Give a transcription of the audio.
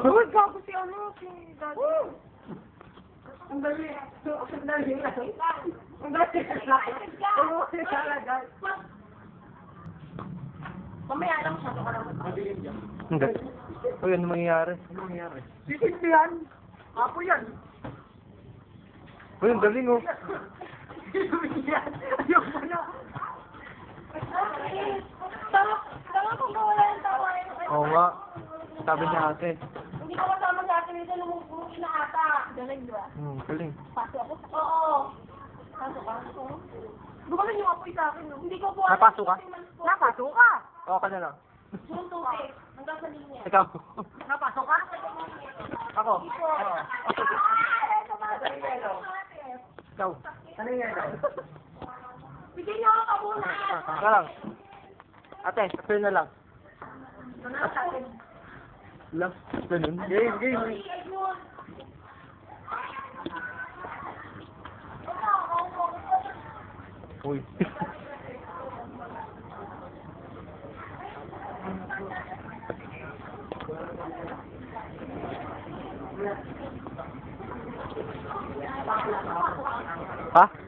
Uy, gago si ano, si Daddy. Ang dali. Ang dali. Ang dali. Mamaya lang siya. Hindi. Uy, ano mangyayari? Sisindi yan. Apo yan. Uy, ang galing oh. Ayok mo na. Tama kung wala yung tawa. Oo nga. Sabi niya ate. Hindi ko kasama sa atin nito lumubog na ata. Galing, di ba? Galing. Pasok ako? Oo. Pasok ka? Oo. Gumaling yung apoy sa akin. No? Hindi ko po. Napasok ka? Napasok ka? Oo ka na lang. Yung tubig. Hanggang sa linya. Ikaw. Napasok ka? Ako. Oo. Ikaw. Ano yan? Bigyan niyo ako muna. Ika lang. Ate, appeal na lang. Lang. Ganun. Game, game. Uy. Ha?